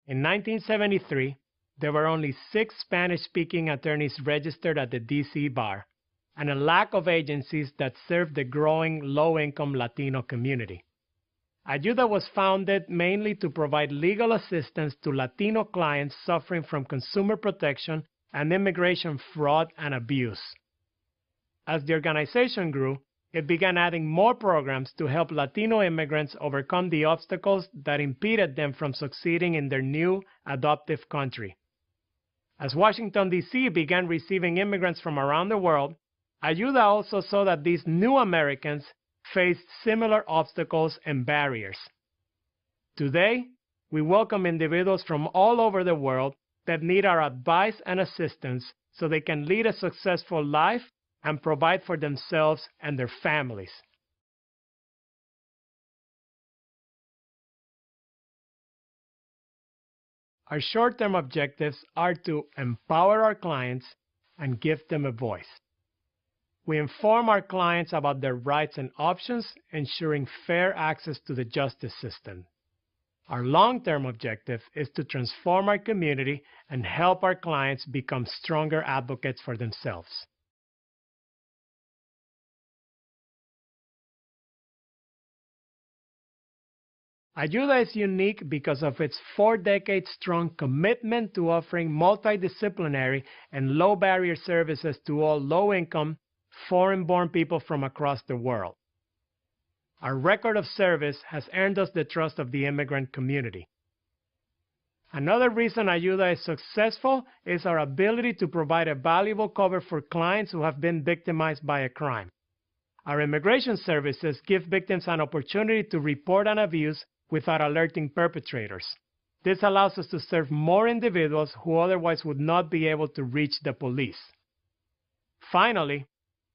In 1973, there were only 6 Spanish-speaking attorneys registered at the D.C. bar, and a lack of agencies that served the growing low-income Latino community. Ayuda was founded mainly to provide legal assistance to Latino clients suffering from consumer protection and immigration fraud and abuse. As the organization grew, it began adding more programs to help Latino immigrants overcome the obstacles that impeded them from succeeding in their new adoptive country. As Washington, D.C. began receiving immigrants from around the world, Ayuda also saw that these new Americans faced similar obstacles and barriers. Today, we welcome individuals from all over the world that need our advice and assistance so they can lead a successful life and provide for themselves and their families. Our short-term objectives are to empower our clients and give them a voice. We inform our clients about their rights and options, ensuring fair access to the justice system. Our long-term objective is to transform our community and help our clients become stronger advocates for themselves. Ayuda is unique because of its 4-decade-strong commitment to offering multidisciplinary and low-barrier services to all low-income, foreign-born people from across the world. Our record of service has earned us the trust of the immigrant community. Another reason Ayuda is successful is our ability to provide a valuable cover for clients who have been victimized by a crime. Our immigration services give victims an opportunity to report an abuse without alerting perpetrators. This allows us to serve more individuals who otherwise would not be able to reach the police. Finally,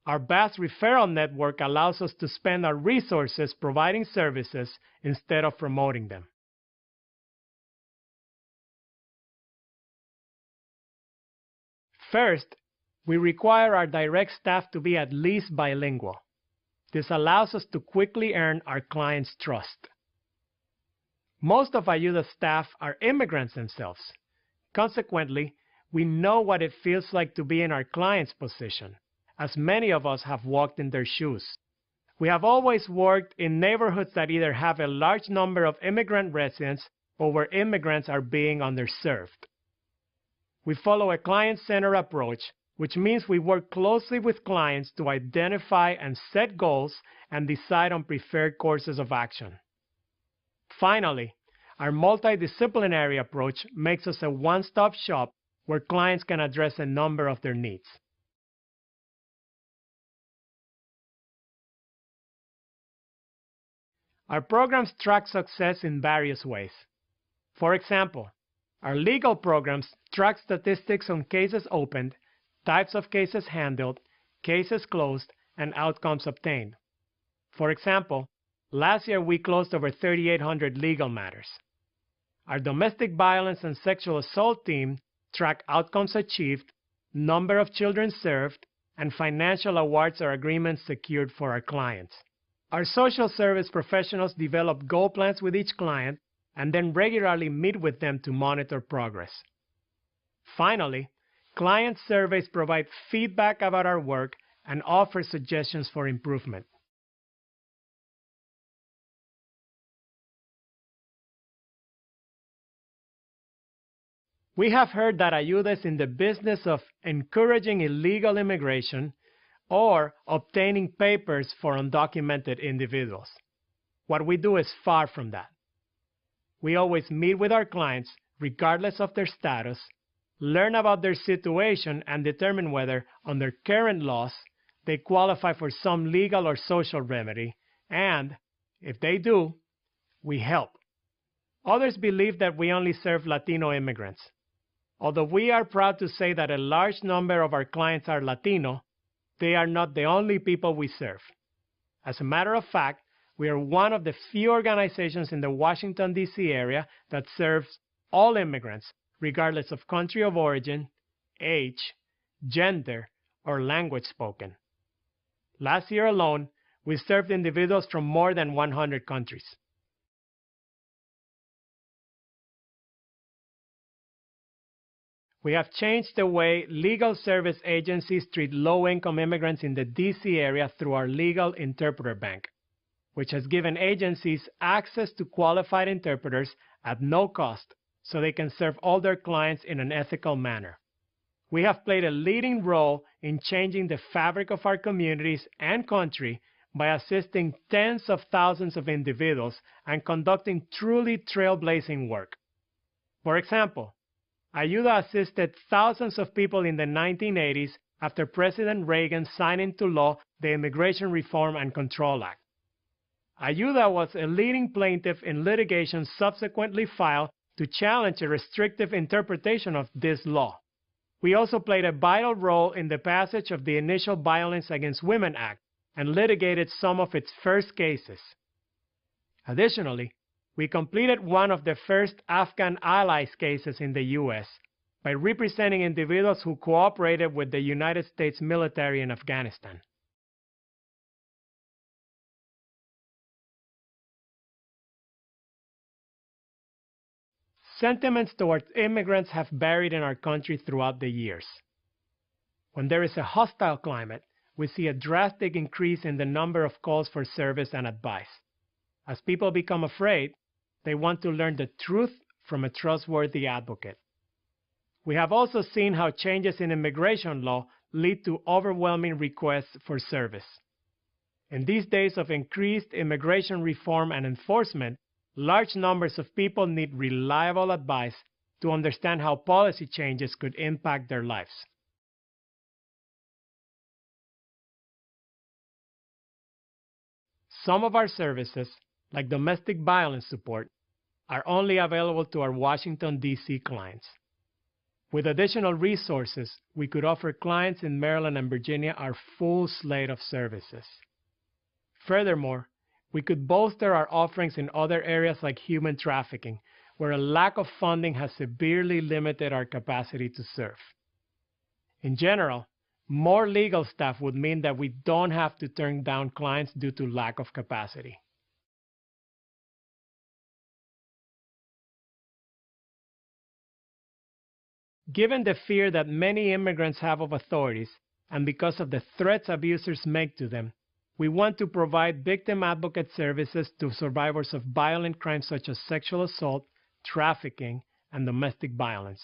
our vast referral network allows us to spend our resources providing services instead of promoting them. First, we require our direct staff to be at least bilingual. This allows us to quickly earn our clients' trust. Most of Ayuda's staff are immigrants themselves. Consequently, we know what it feels like to be in our clients' position, as many of us have walked in their shoes. We have always worked in neighborhoods that either have a large number of immigrant residents or where immigrants are being underserved. We follow a client-centered approach, which means we work closely with clients to identify and set goals and decide on preferred courses of action. Finally, our multidisciplinary approach makes us a one-stop shop where clients can address a number of their needs. Our programs track success in various ways. For example, our legal programs track statistics on cases opened, types of cases handled, cases closed, and outcomes obtained. For example, last year we closed over 3,800 legal matters. Our domestic violence and sexual assault team track outcomes achieved, number of children served, and financial awards or agreements secured for our clients. Our social service professionals develop goal plans with each client and then regularly meet with them to monitor progress. Finally, client surveys provide feedback about our work and offer suggestions for improvement. We have heard that Ayuda is in the business of encouraging illegal immigration or obtaining papers for undocumented individuals. What we do is far from that. We always meet with our clients, regardless of their status, learn about their situation, and determine whether, under current laws, they qualify for some legal or social remedy, and, if they do, we help. Others believe that we only serve Latino immigrants. Although we are proud to say that a large number of our clients are Latino, they are not the only people we serve. As a matter of fact, we are one of the few organizations in the Washington, D.C. area that serves all immigrants, regardless of country of origin, age, gender, or language spoken. Last year alone, we served individuals from more than 100 countries. We have changed the way legal service agencies treat low-income immigrants in the D.C. area through our Legal Interpreter Bank, which has given agencies access to qualified interpreters at no cost so they can serve all their clients in an ethical manner. We have played a leading role in changing the fabric of our communities and country by assisting tens of thousands of individuals and conducting truly trailblazing work. For example, Ayuda assisted thousands of people in the 1980s after President Reagan signed into law the Immigration Reform and Control Act. Ayuda was a leading plaintiff in litigation subsequently filed to challenge a restrictive interpretation of this law. We also played a vital role in the passage of the Initial Violence Against Women Act and litigated some of its first cases. Additionally, we completed one of the first Afghan allies cases in the U.S. by representing individuals who cooperated with the United States military in Afghanistan. Sentiments towards immigrants have varied in our country throughout the years. When there is a hostile climate, we see a drastic increase in the number of calls for service and advice. As people become afraid, they want to learn the truth from a trustworthy advocate. We have also seen how changes in immigration law lead to overwhelming requests for service. In these days of increased immigration reform and enforcement, large numbers of people need reliable advice to understand how policy changes could impact their lives. Some of our services, like domestic violence support, are only available to our Washington, D.C. clients. With additional resources, we could offer clients in Maryland and Virginia our full slate of services. Furthermore, we could bolster our offerings in other areas like human trafficking, where a lack of funding has severely limited our capacity to serve. In general, more legal staff would mean that we don't have to turn down clients due to lack of capacity. Given the fear that many immigrants have of authorities, and because of the threats abusers make to them, we want to provide victim advocate services to survivors of violent crimes such as sexual assault, trafficking, and domestic violence.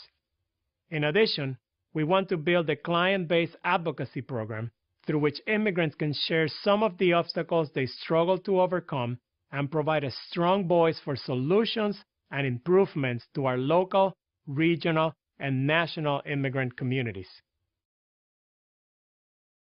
In addition, we want to build a client-based advocacy program through which immigrants can share some of the obstacles they struggle to overcome and provide a strong voice for solutions and improvements to our local, regional, and national immigrant communities.